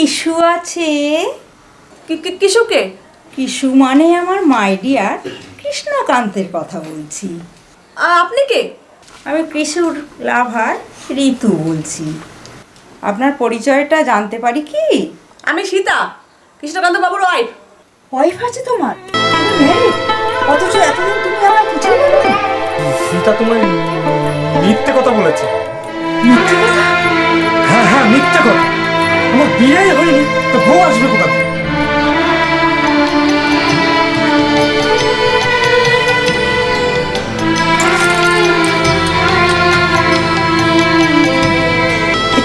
কিশু আছে। কিশুকে? কিশু মানে আমার মাই ডিয়ার কৃষ্ণকান্তের কথা বলছি। আপনি কে? আমি কিশোর লাভার ঋতু বলছি। আপনার পরিচয়টা জানতে পারি কি? আমি সীতা, কৃষ্ণকান্ত বাবুর ওয়াইফ। ওয়াইফ আছে তোমার? অথচ এতদিন তুমি আমার কিছুই বলনি। সীতা তোমার মিথ্যে কথা বলেছে। মিথ্যে কথা? হ্যাঁ হ্যাঁ, মিথ্যে কথা। আমার বিয়েই হয়নি, তো বউ আসবে কোথা থেকে?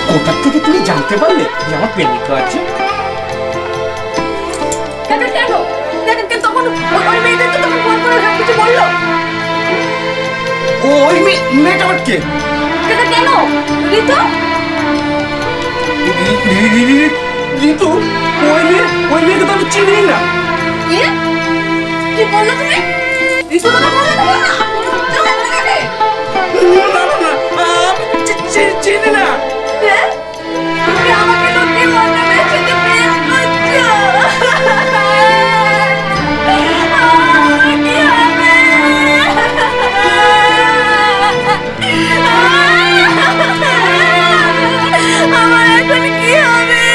কোথা থেকে তুমি জানতে পারলে যে আমার প্রেমিকা আছে? তখন ওই মেয়েটা তো তখন ফোন করে কিছু বললো। ওই মেয়েটা আবার কে? কেন ঋতু? ঋতু? ওই মেয়েকে তো আমি চিনি না। কি বললো তুমি? ঋতু কথা বললে না? চিনি না। তুমি আমাকে লোকে বলতে পেরেছি যে প্রেম করছো। কি হবে? আমার এখন কি হবে?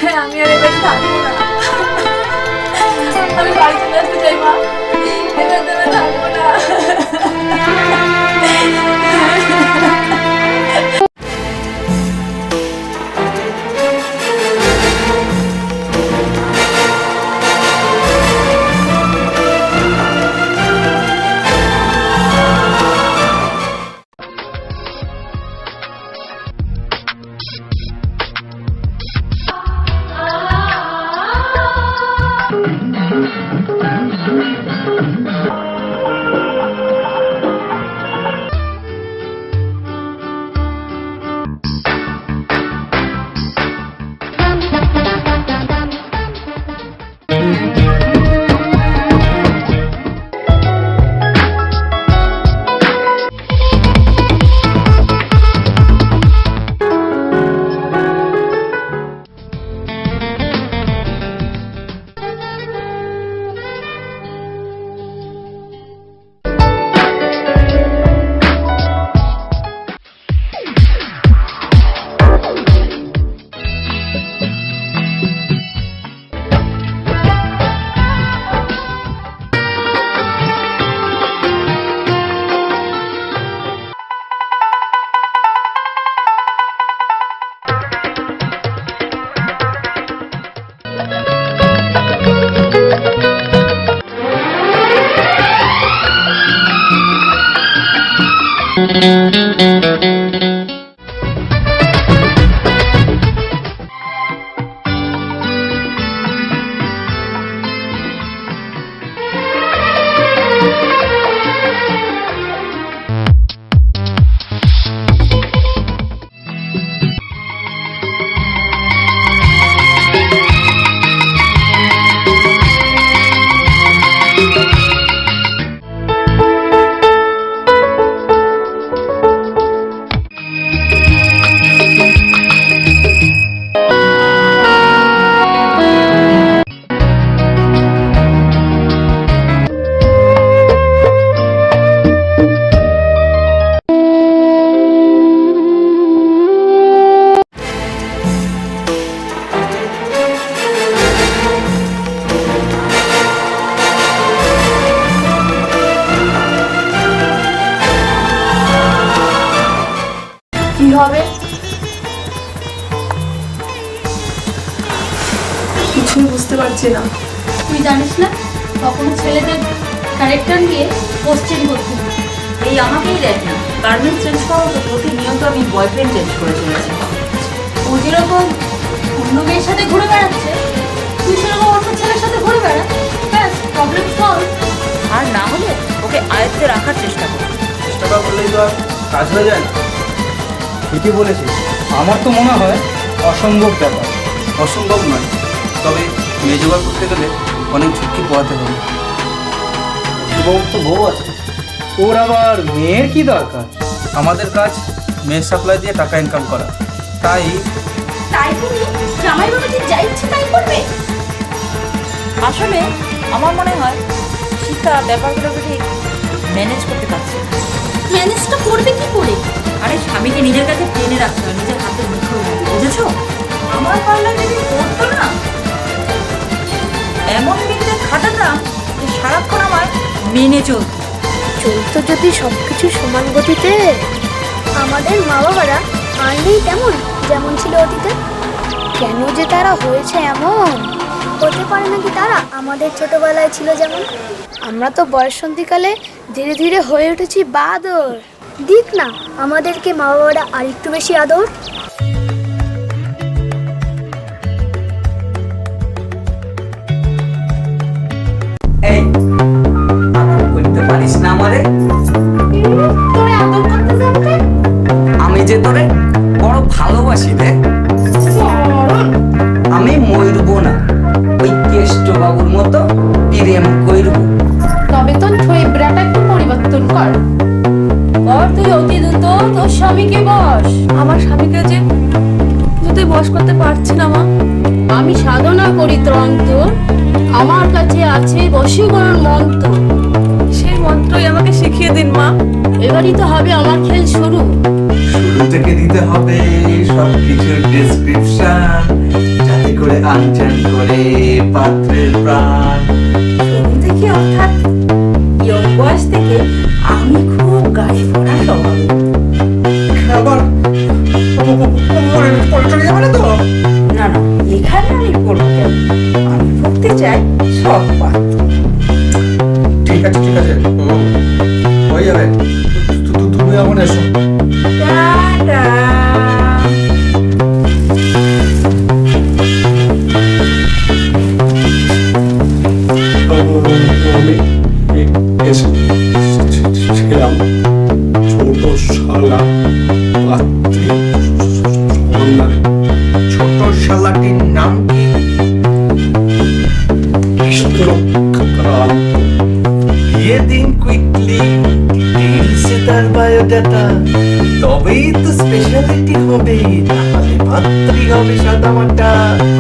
হ্যাঁ, আমি আর এবার থাকবো না। আমি বাড়ি চলে আসতে চাই মা, এবার দেবে থাকবো না। কি হবে? কিছুই বুঝতে পারছি না। তুই জানিস না কখনো ছেলেদের ক্যারেক্টার নিয়ে কোশ্চেন করতে হয়। এই আমাকেই দেখ না, গার্মেন্টস চেঞ্জ করার তো প্রতিনিয়ত আমি বয়ফ্রেন্ড চেঞ্জ করে চলেছি। ও যেরকম অন্য মেয়ের সাথে ঘুরে বেড়াচ্ছে, তুই সেরকম অন্য ছেলের সাথে ঘুরে বেড়া, ব্যাস প্রবলেম সলভ। আর না হলে ওকে আয়ত্তে রাখার চেষ্টা কর। চেষ্টা করলেই তো আর কাজ হয়ে যায় না। ঠিকই বলেছিস, আমার তো মনে হয় অসম্ভব ব্যাপার। অসম্ভব নয়, তবে মেয়ে জোগাড় করতে গেলে অনেক ঝুঁকি পোহাতে হবে। বউ তো বউ আছে, ওর আবার মেয়ের কি দরকার? আমাদের কাজ মেয়ে সাপ্লাই দিয়ে টাকা ইনকাম করা, তাই তাই তুমি জামাই বাবাজি যা ইচ্ছে তাই করবে? আসলে আমার মনে হয় সীতা ব্যাপারগুলোকে ঠিক ম্যানেজ করতে পারছে না। ম্যানেজটা করবে কি করে? আরে স্বামীকে নিজের কাছে টেনে রাখতে হয়, নিজের হাতে মুঠো রাখতে, বুঝেছো? আমার পাল্লা যদি পড়তো না, এমন বিদ্যে খাটাতাম যে সারাক্ষণ আমায় মেনে চলত। চলতো যদি সবকিছু সমান গতিতে, আমাদের মা বাবারা আর নেই তেমন যেমন ছিল অতীতে। কেন যে তারা হয়েছে এমন? হতে পারে নাকি তারা আমাদের ছোটবেলায় ছিল যেমন? আমরা তো বয়ঃসন্ধিকালে ধীরে ধীরে হয়ে উঠেছি বাদর। দিক না আমাদেরকে মা বাবারা আর একটু বেশি আদর। এই আদর করতে পারিস না আমারে? তোরে আদর করতে যাবে? আমি যে তোরে বড় ভালোবাসি রে। আমি মরবো না, ওই কেষ্ট বাবুর মতো প্রেম করব। তবে তোর ছইব্রাটা একটু পরিবর্তন কর। তুই অতি দ্রুত তোর স্বামীকে বস। আমার স্বামীকে যে কিছুতেই বশ করতে পারছি না মা। আমি সাধনা করি ত্রন্ত, আমার কাছে আছে বশীকরণ মন্ত্র। সেই মন্ত্রই আমাকে শিখিয়ে দিন মা। এবারই তো হবে আমার খেল শুরু। শুরু থেকে দিতে হবে সবকিছুর ডেসক্রিপশন, যাতে করে আনচান করে পাত্রের প্রাণ। শুরু থেকে অর্থাৎ ইয়ং বয়স থেকে আমি খুব গায়ে পড়া স্বভাব। আবার পরে চলে যাবে না তো? না না, এখানে আমি করবো কেন? আমি করতে চাই সব পাত্র। ঠিক আছে ঠিক আছে, হয়ে যাবে। তুমি এখন এসো। টাটা। আমি এসেছিলাম ছোট শালা পাত্রী সন্ধানে। ছোট শালাটির নাম কি? কৃষ্ণকান্ত। দিয়ে দিন কুইকলি ডিটেইলসে তার বায়োডাটা, তবেই তো স্পেশালিটি হবে, নাহলে পাত্রী হবে সাদামাটা।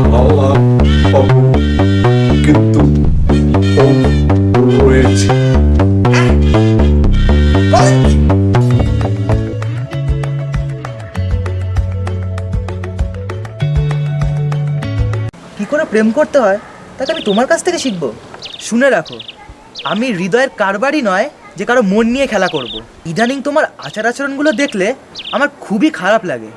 খাওয়া পাবো কিন্তু রয়েছে। কি করে প্রেম করতে হয় তাকে আমি তোমার কাছ থেকে শিখবো? শুনে রাখো, আমি হৃদয়ের কারবারই নয় যে কারো মন নিয়ে খেলা করব। ইদানিং তোমার আচার আচরণগুলো দেখলে আমার খুবই খারাপ লাগে।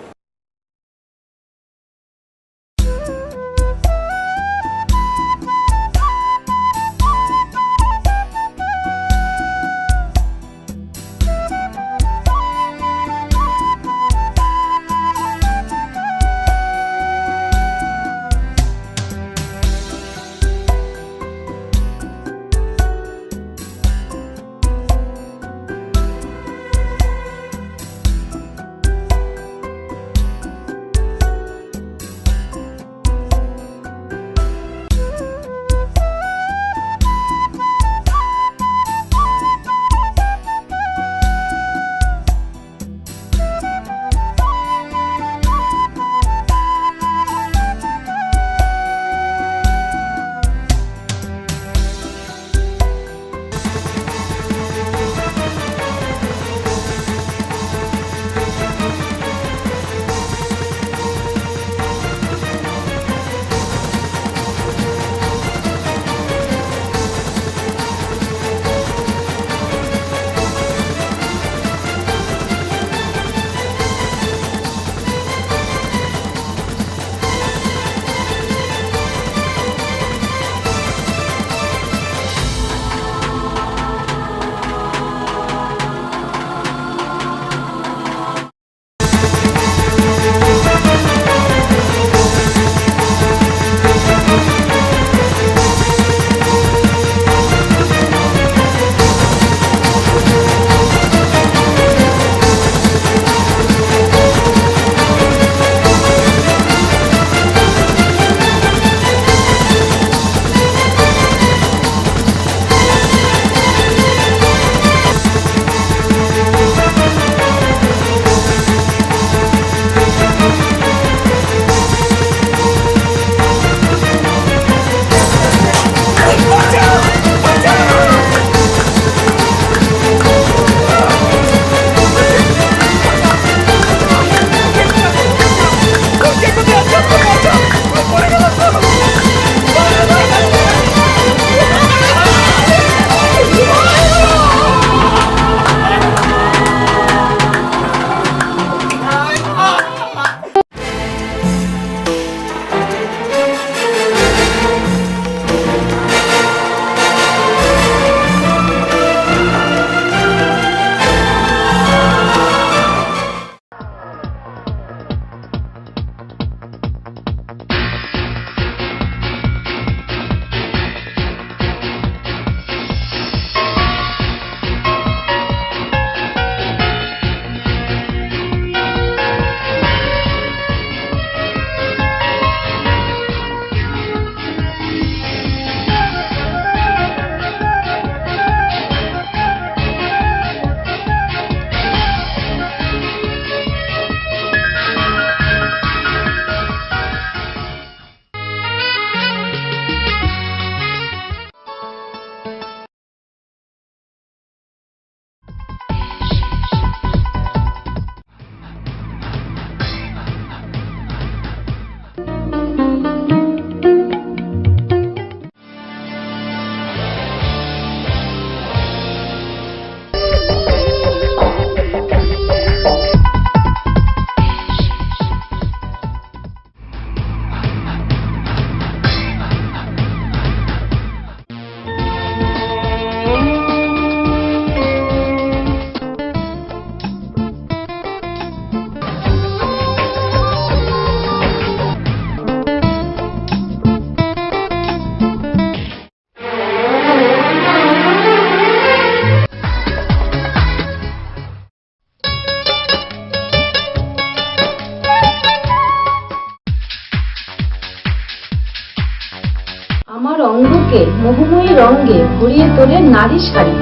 সমুদ্রকে মোহময়ী রঙে ভরিয়ে তোলে নারী শাড়ি।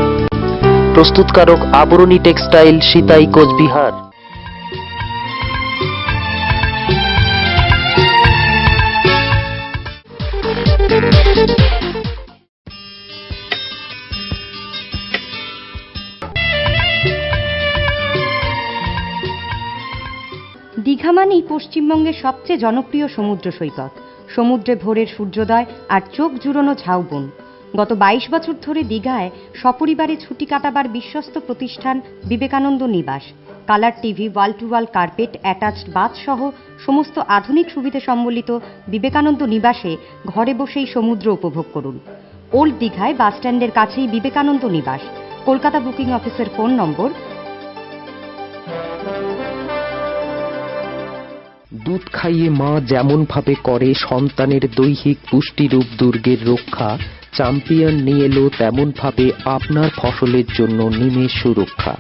প্রস্তুতকারক আবরণী টেক্সটাইল, সিতাই, কোচবিহার। দীঘা মানেই পশ্চিমবঙ্গের সবচেয়ে জনপ্রিয় সমুদ্র সৈকত। সমুদ্রে ভোরের সূর্যোদয় আর চোখ জুড়োনো ঝাউবন। গত 22 বছর ধরে দীঘায় সপরিবারে ছুটি কাটাবার বিশ্বস্ত প্রতিষ্ঠান বিবেকানন্দ নিবাস। Colour TV, wall to all carpet, attached bath সহ সমস্ত আধুনিক সুবিধা সম্বলিত বিবেকানন্দ নিবাসে ঘরে বসেই সমুদ্র উপভোগ করুন। ওল্ড দীঘায় বাসস্ট্যান্ডের কাছেই বিবেকানন্দ নিবাস। কলকাতা বুকিং অফিসের ফোন নম্বর। দুধ খাইয়ে মা যেমন ভাবে করে সন্তানের দৈহিক পুষ্টিরূপ দুর্গের রক্ষা, চ্যাম্পিয়ন নিয়ে এলো তেমন ভাবে আপনার ফসলের জন্য নিমেষ সুরক্ষা।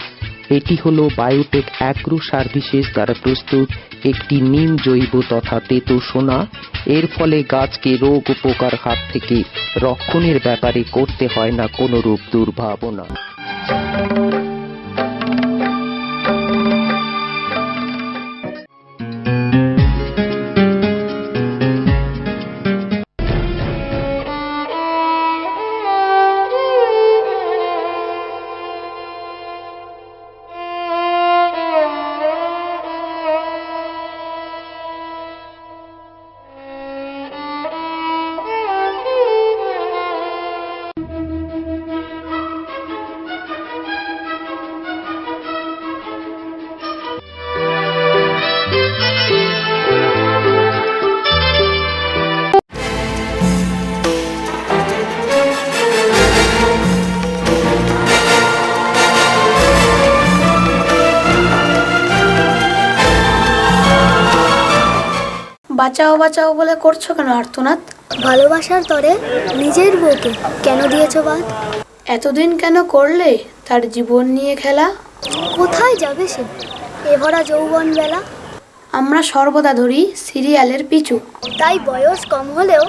এটি হলো বায়োটেক অ্যাগ্রো সার্ভিসেস দ্বারা প্রস্তুত একটি নিম জৈব তথা তেতো সোনা। এর ফলে গাছকে রোগ ও পোকার হাত থেকে রক্ষণের ব্যাপারে করতে হয় না কোনো রূপ দুর্ভাবনা। বাঁচাও বাঁচাও বলে করছো কেন আর্তনাদ? ভালোবাসার তরে নিজের বউকে কেন দিয়েছো বাদ? এতদিন কেন করলে তার জীবন নিয়ে খেলা? কোথায় যাবে সে এ ভরা যৌবন বেলা? আমরা সর্বদা ধরি সিরিয়ালের পিছু, তাই বয়স কম হলেও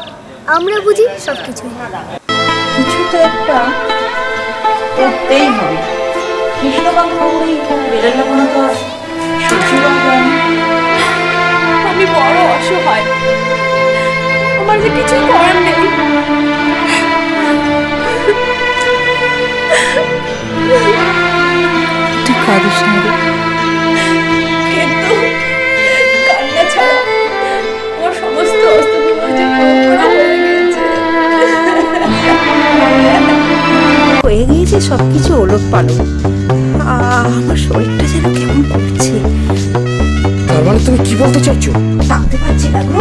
আমরা বুঝি সবকিছু। কিছু তো একটা করতেই হবে। কৃষ্ণকান্ত বেড়ে যাবো না তো আর সহ্য করতে হবে। আমি বড় অসহায়, আমার যে কিছু করার নেই। তুই কাঁদিস না রে। কিন্তু কান্না ছাড়া আমার সমস্ত অস্তিত্ব যে করা হয়ে গেছে। হয়ে গিয়েছে সবকিছু ওলট পালট। আমার শরীরটা যেন কেমন করছে। তার মানে তুমি কি বলতে চাইছো? থাকতে পারছি না গো।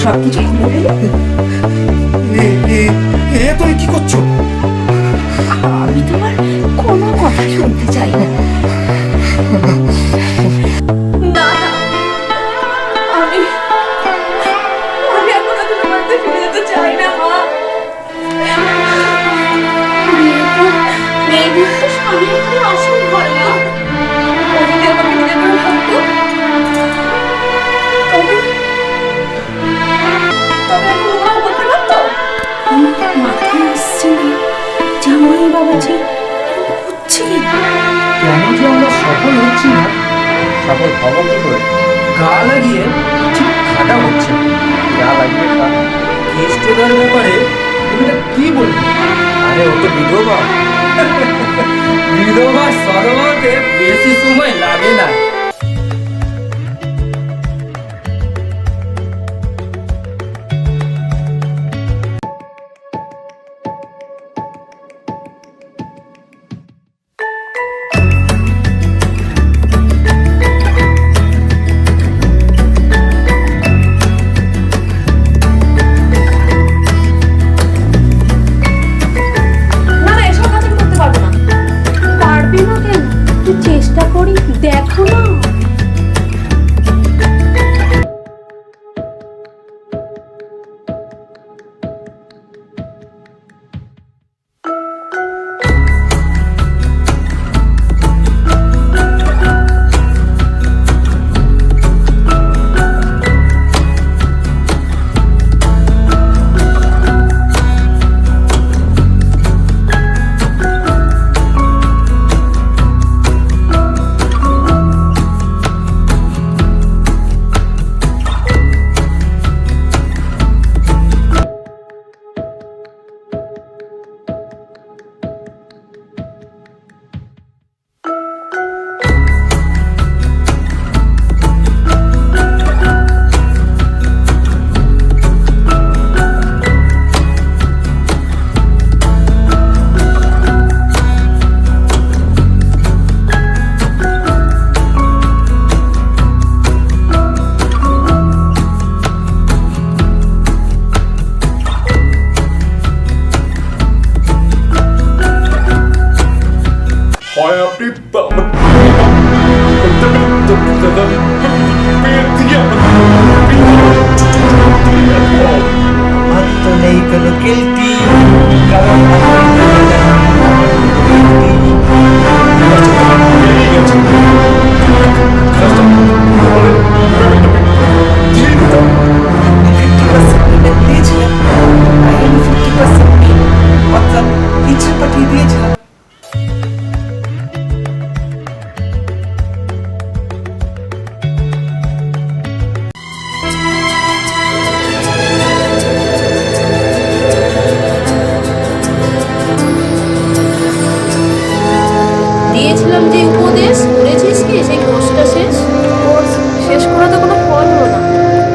সবকিছু ভুলে গেলে তুমি কি করছো? আমি তোমার কোনো কথা শুনতে চাই না। না না, আমি এখন আর তোমার বাড়িতে ফিরে যেতে চাই না মা। মেয়েদের তো স্বামী একটা আসল ঘর না। ও যদি আমাকে নিজের করে ভাবতো, তবে এখন ওরাও বলতে পারতো। মাথায় আসছে না জামাই বাবাজি হচ্ছে কেন যে আমরা সফল হচ্ছি না, সফল হবো কি করে? গা লাগিয়ে ঠিক খাটা হচ্ছে। গা লাগিয়ে কেষ্টদার ব্যাপারে তুমি কি বলবে? আরে ও তো বিধবা। বিধবা সদবাতে বেশি সময় লাগে না। না না, এসব কাজ আমি করতে পারবো না। পারবি না কেন? তুই চেষ্টা করি দেখো না। আমি দিয়েছিলাম। দিয়েছিলাম যে উপদেশ, করেছিস কি সেই কোর্সটা শেষ? কোর্স শেষ করে তো কোনো ফল হলো না।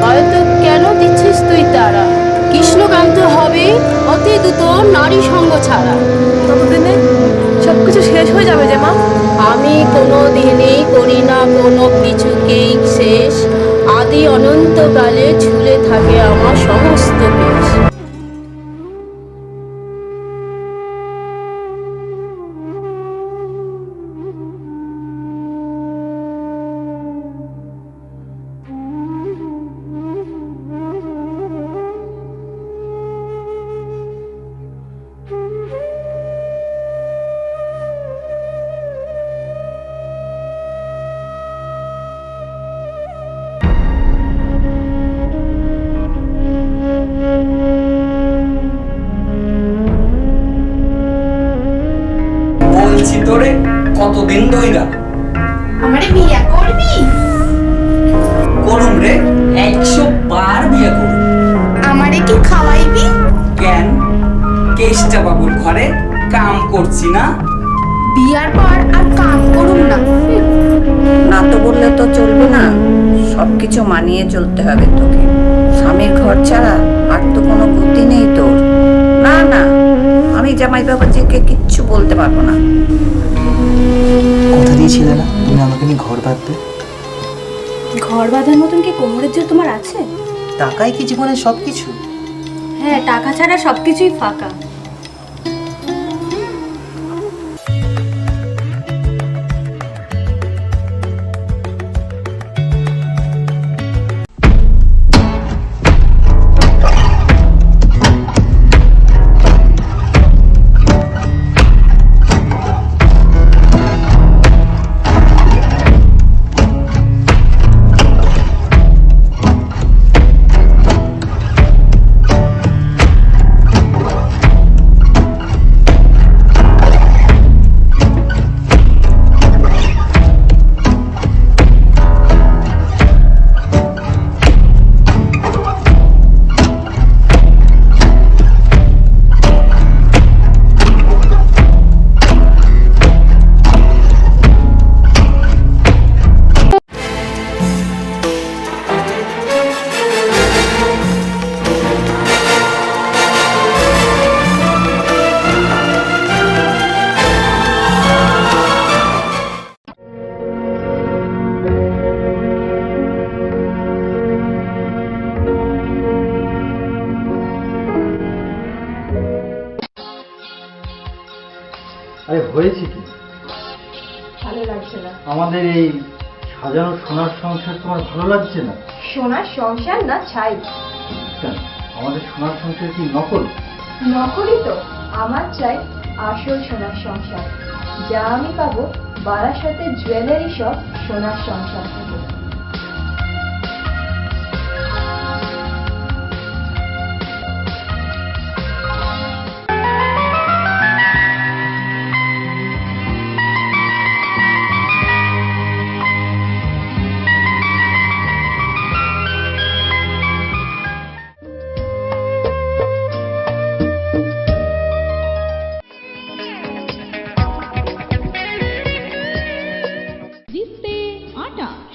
হয়তো কেন দিচ্ছিস তুই তারা? কৃষ্ণকান্ত হবে অতি দ্রুত নারী সঙ্গ ছাড়া। ততদিনে সব কিছু শেষ হয়ে যাবে যে মা। আমি কোনো দিনই করি না কোনো কিছুকেই শেষ। আদি অনন্তকালে ঝুলে থাকে আমার সমস্ত কেশ। বলছি তোরে কতদিন ধইরা আমারে বিয়ে করবি? করুম রে, 100 বার বিয়ে করুম। আমারে কি খাওয়াইবি? কেন? কেষ্টা বাবুর ঘরে কাম করছি না? বিয়ার পর আর কাম করুম না। না তো বললে তো চলবে না, সবকিছু মানিয়ে চলতে হবে তোকে। স্বামীর ঘর ছাড়া আর তো কোনো গতি নেই তোর। না না, আমি জামাই বাবাজিকে কিচ্ছু বলতে পারবো না। কথা দিয়েছিলে না তুমি আমাকে নিয়ে ঘর বাঁধবে? ঘর বাঁধার মতন কি কোমরের জোর তোমার আছে? টাকাই কি জীবনের সব কিছু? হ্যাঁ, টাকা ছাড়া সবকিছুই ফাঁকা। আরে হয়েছে কি? ভালো লাগছে না। আমাদের এই সাজানো সোনার সংসার তোমার ভালো লাগছে না? সোনার সংসার না ছাই। কেন, আমাদের সোনার সংসার কি নকল? নকলই তো। আমার চাই আসল সোনার সংসার, যা আমি পাবো বারাসাতের জুয়েলারি শপ সোনার সংসার থেকে।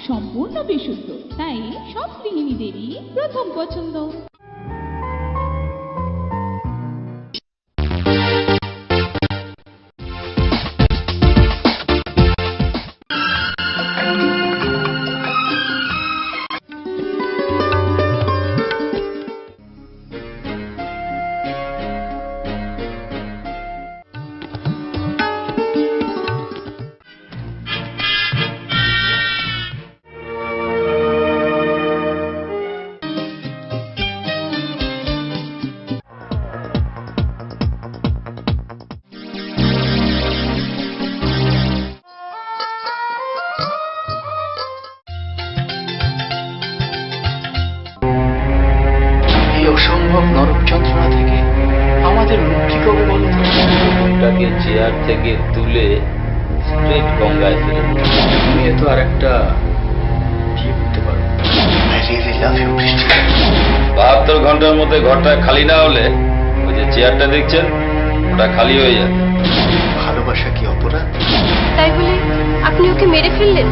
সম্পূর্ণ বিশুদ্ধ, তাই সব গৃহিণীদেরই প্রথম পছন্দ। অসম্ভব নরক যন্ত্রণা থেকে আমাদের মুক্তি কবে বলো তো? সীতাকে চেয়ার থেকে তুলে স্ট্রেট গঙ্গায় ফেলে মেয়ে তো আর একটা বিয়ে করতে পারো। বাহাত্তর ঘন্টার মধ্যে ঘরটা খালি না হলে ওই যে চেয়ারটা দেখছেন ওটা খালি হয়ে যাবে। ভালোবাসা কি অপরাধ? তাই বলে আপনি ওকে মেরে ফেললেন?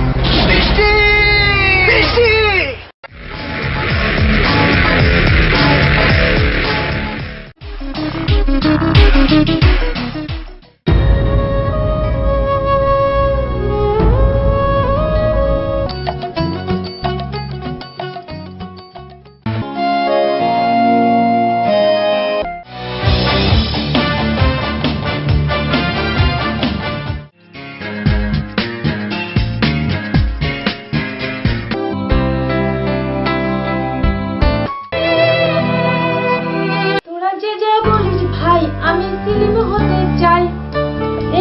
তোরা যে যে বলিস ভাই আমি স্লিম হতে চাই,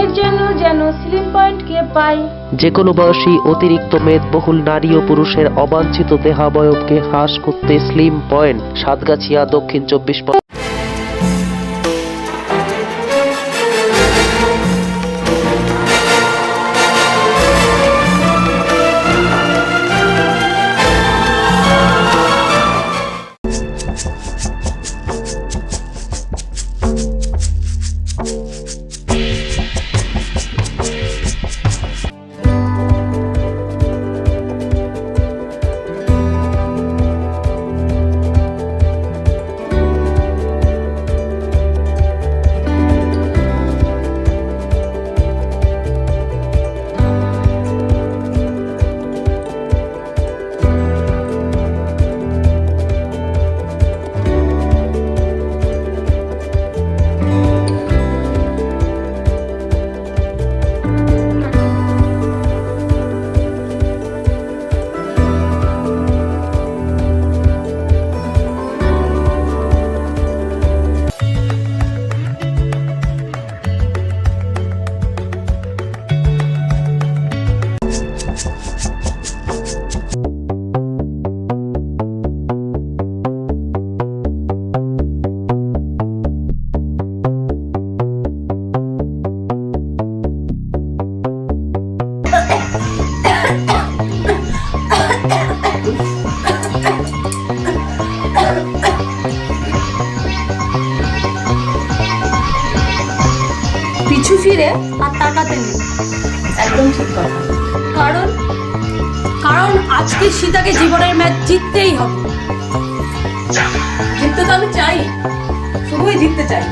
এর জন্য যেন স্লিম পয়েন্টকে পাই। যে কোনো বয়সী অতিরিক্ত মেদবহুল নারী ও পুরুষের অবাঞ্ছিত দেহাবয়বকে হ্রাস করতে স্লিম পয়েন্ট, সাতগাছিয়া, দক্ষিণ 24 পরগনা। পিছু ফিরে আর তাকাতে নেই। একদম ঠিক কথা। কারণ কারণ আজকে সীতাকে জীবনের ম্যাচ জিততেই হবে। জিততে তো আমি চাই, শুধুই জিততে চাই।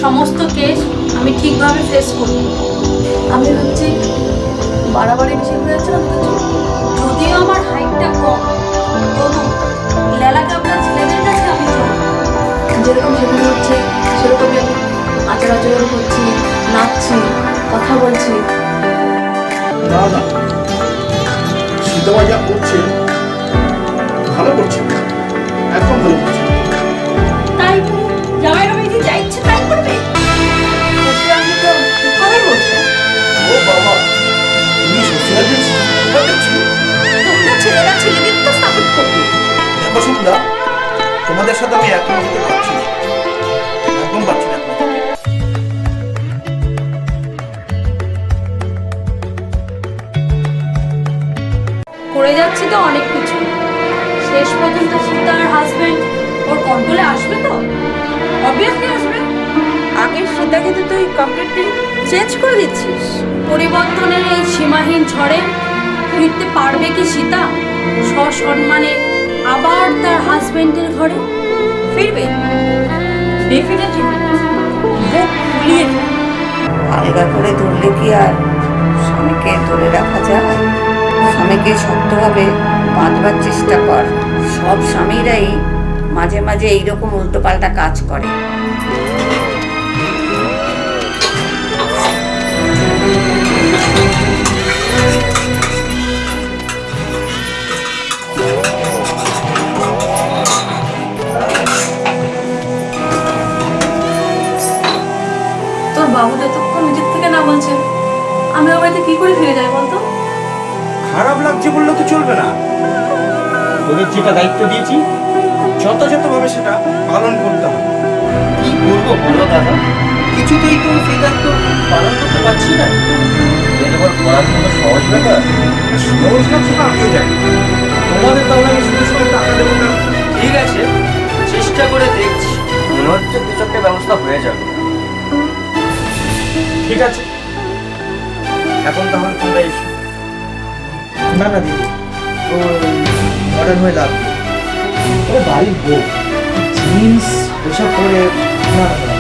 সমস্ত কেস আমি ঠিকভাবে ফেস করব। আমি ভাবছি বাড়াবাড়ি বেশি হয়ে যাচ্ছে না, যদিও আমার হাইটটা কম, তবু লেলাকে আপনার ছেলেদের কাছে আমি যেরকম সেখানে হচ্ছে সেরকমই আমি আচার আচরণ করছি, নাচছি, কথা বলছি। না না, সীতামা যা করছে ভালো করছে, একদম ভালো করছে। তাই জামাই বাবা যদি যা ইচ্ছে তাই করবে। আমি তো কথাই বলছি। ও বাবা, তুমি শ্বশুরালকে সাপোর্ট করছো? তোমরা ছেলেরা ছেলেদের তো সাপোর্ট করবে। দেখো শুনলা, তোমাদের সাথে আমি একমত হতে পারছি না, একদম পারছি না। করে যাচ্ছি তো অনেক কিছু, শেষ পর্যন্ত সীতার হাজবেন্ড ওর কন্ট্রোলে আসবে তো? অবভিয়াসলি আসবে। আগের সীতাকে তো তুই কমপ্লিটলি চেঞ্জ করে দিচ্ছিস। পরিবর্তনের এই সীমাহীন ঝড়ে ফিরতে পারবে কি সীতা সসম্মানে আবার তার হাজবেন্ডের ঘরে? ফিরবে ডেফিনেটলি। বুক ফুলিয়ে আলগা করে ধরলে কি আর স্বামীকে ধরে রাখা যায়? স্বামীকে শক্তভাবে বাঁধবার চেষ্টা কর। সব স্বামীরাই মাঝে মাঝে এইরকম উল্টোপাল্টা কাজ করে। তোর বাবু যতক্ষণ নিজের থেকে না বলছে, আমি ওর বাড়িতে কি করে ফিরে যাই বলতো? খারাপ লাগছে বললে তো চলবে না। তোদের যেটা দায়িত্ব দিয়েছি যথাযথভাবে সেটা পালন করতে হবে। কি করবো বলো দাদা, কিছুতেই তো সেই দায়িত্ব পালন করতে পারছি না। এর উপর করার কোনো সহজ ব্যাপার? সহজ লাগছে না, আমিও জানি। তোমাদের তাহলে আমি শুধু শুধু টাকা দেবো না। ঠিক আছে, চেষ্টা করে দেখছি। মনে হচ্ছে কিছু একটা ব্যবস্থা হয়ে যাবে। ঠিক আছে, এখন তাহলে তোমরা এসো। না না দিদি, ও মডার্ন হয়ে লাভ নেই। ওরা বাড়ির বউ, জিন্স ওসব পরে না না না,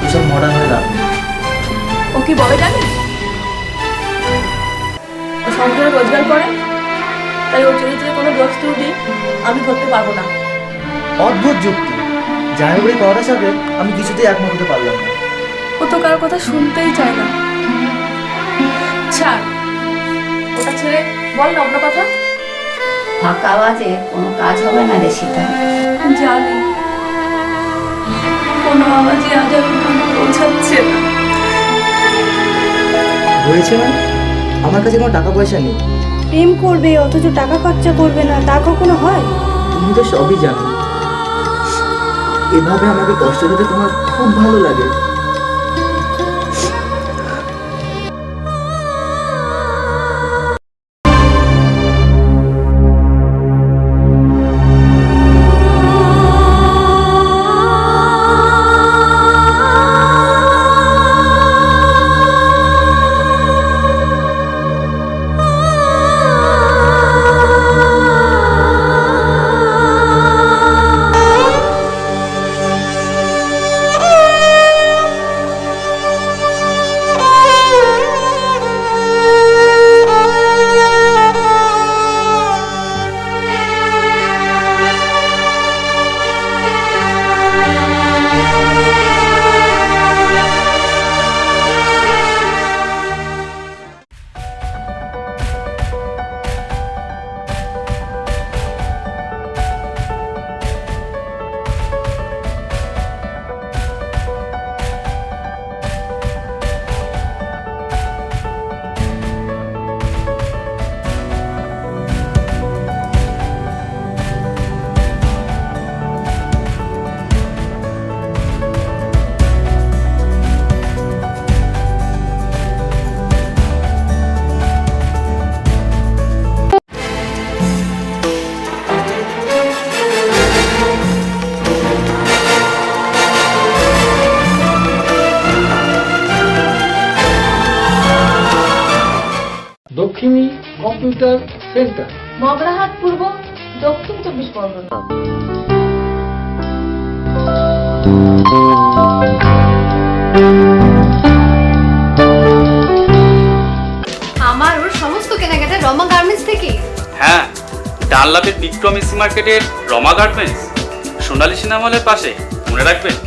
ওসব মডার্ন হয়ে লাভ নেই। ও কি বলে জানিস? ও সংসারে রোজগার করে, তাই ওর চরিত্রে কোনো দোষ ত্রুটি আমি ধরতে পারবো না। অদ্ভুত যুক্তি, জামাইবাড়ি করার সাথে আমি কিছুতেই একমত হতে পারলাম না। ও তো কারোর কথা শুনতেই চায় না। ছাড়, ওটা ছেড়ে বল না অন্য কথা। ফাঁকা আওয়াজে কোনো কাজ হবে না রে সীতা। জানি কোনো আওয়াজে আজ আর ওখানে পৌঁছাচ্ছে না। হয়েছে মানে আমার কাছে কোনো টাকা পয়সা নেই। প্রেম করবে অথচ টাকা খরচা করবে না, তা কখনো হয়? তুমি তো সবই জানো। এভাবে আমাকে কষ্ট দিতে তোমার খুব ভালো লাগে। দক্ষিণী কম্পিউটার সেন্টার, মগরাহাট পূর্ব, দক্ষিণ 24 পরগনা। আমার ওর সমস্ত কেনাকাটা রমা গার্মেন্টস থেকে। হ্যাঁ, ডানলাপের বিক্রম এসি মার্কেটের রমা গার্মেন্টস, সোনালী সিনেমা হলের পাশে, মনে রাখবেন।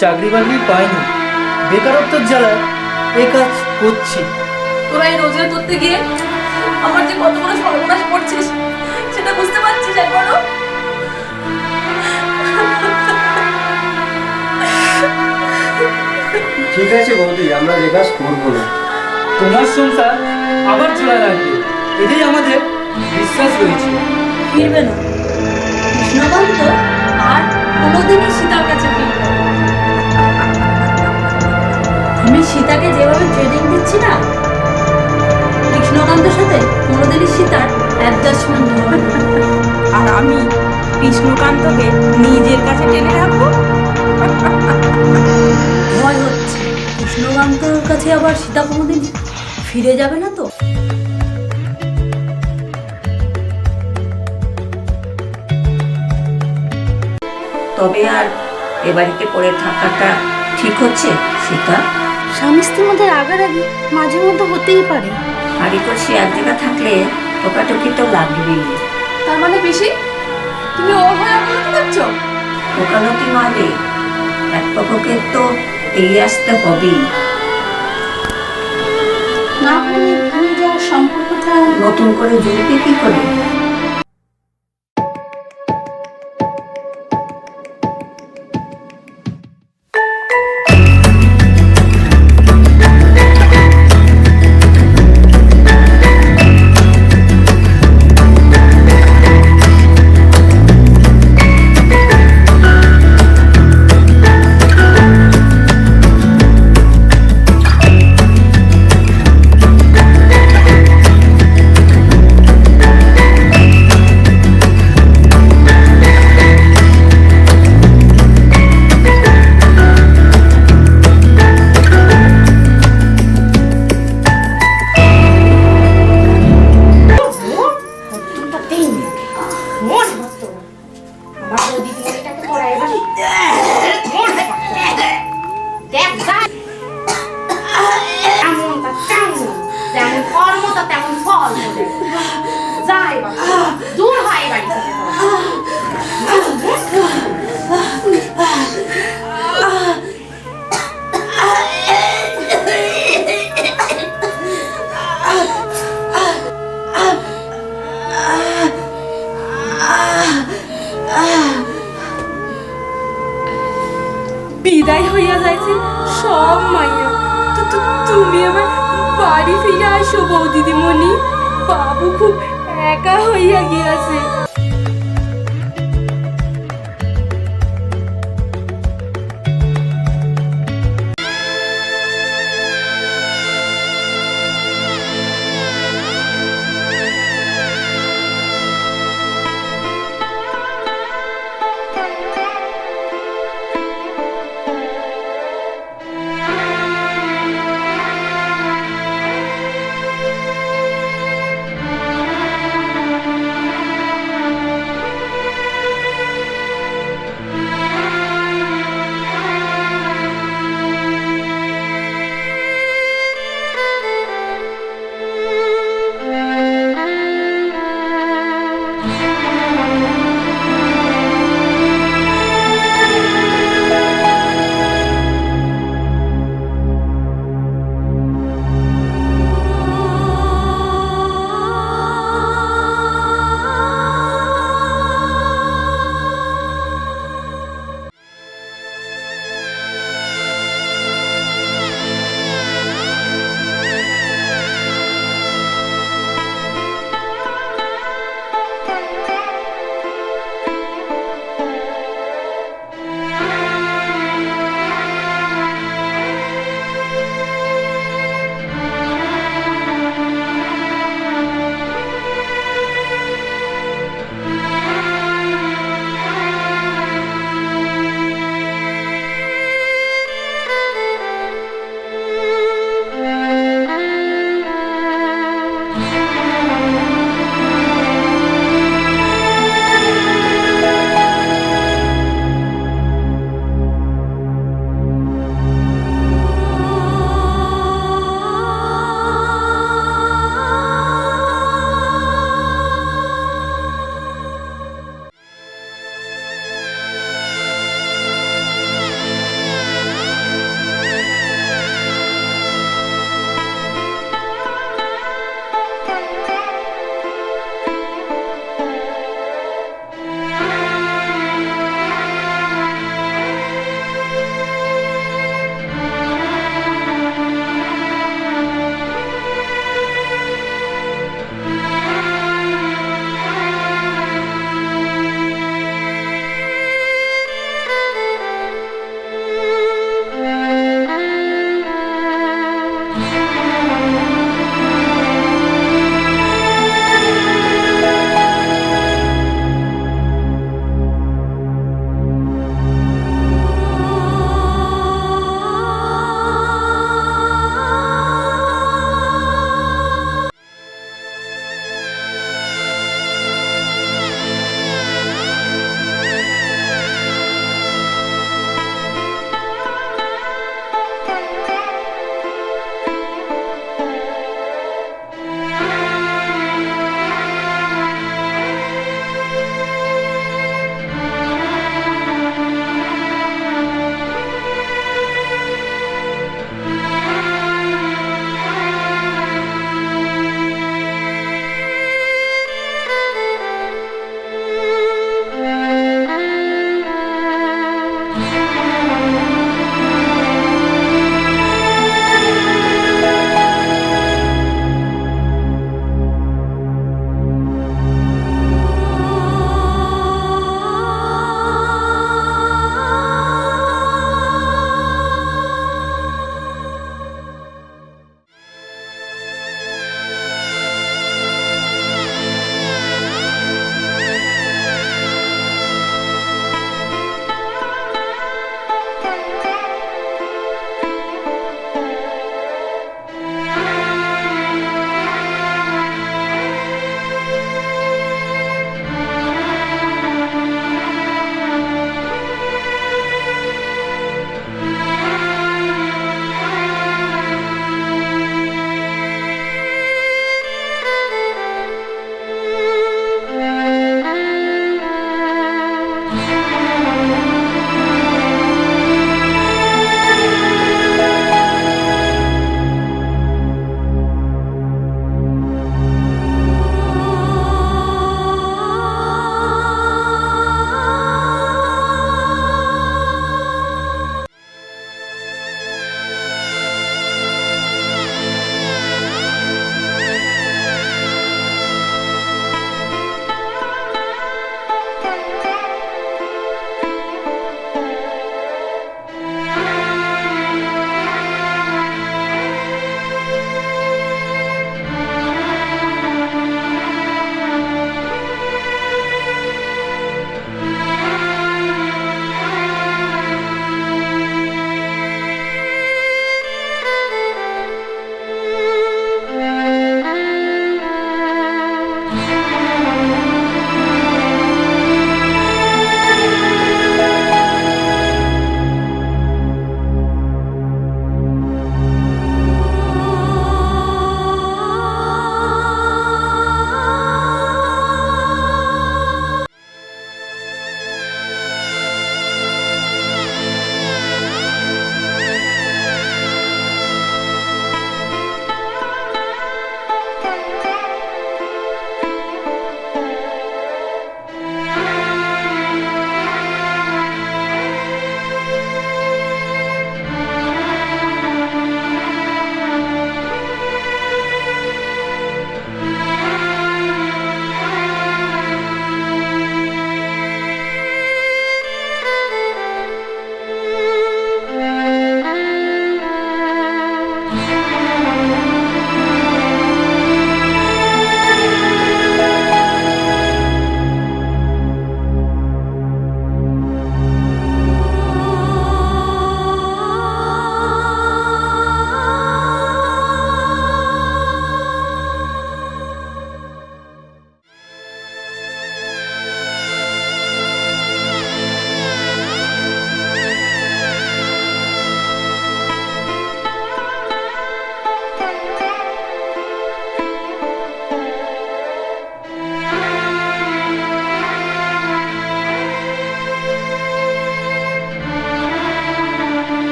চাকরি বাকরি পাইনি, বেকারত্বের জ্বালা এ কাজ করছি। তোরা এই রোজগার করতে গিয়ে আমার যে কত বড় সর্বনাশ করছিস সেটা বুঝতে পারছিস একবারও? ঠিক আছে বৌদি, আমরা এ কাজ করবো না। তোমার সংসার আবার চলে লাগবে, এটাই আমাদের বিশ্বাস রয়েছে। ফিরবে না কৃষ্ণকান্ত, আর কোনোদিনই সীতার কাছে ফিরবে না। আমি সীতাকে যেভাবে ট্রেনিং দিচ্ছি না, কৃষ্ণকান্তের সাথে কোনোদিনই সীতার অ্যাডজাস্টমেন্ট হবে না। আর আমি কৃষ্ণকান্তকে নিজের কাছে টেনে রাখবো। ভয় হচ্ছে কৃষ্ণকান্তর কাছে আবার সীতা কোনোদিন ফিরে যাবে না তো? তবে আর এ বাড়িতে পড়ে থাকাটা ঠিক হচ্ছে সীতা? স্বামী স্ত্রীর মধ্যে রাগারাগি মাঝে মধ্যে হতেই পারে। হাড়ি করছি এক জায়গা থাকলে টোকাটুকি তো লাগবেই। তার মানে বেশি তুমি ওর হয়ে অবনতি করছো? ওকালতি নয় রে, এক পক্ষকে তো এগিয়ে আসতে হবেই। না হলে আমি যার সম্পর্কটা নতুন করে জুড়বে কি করে? বিদায় হইয়া যাইছে সব মাইয়া। তুমি আবার বাড়ি ফিরে আসো বউ দিদিমণি, বাবু খুব একা হইয়া গিয়াছে।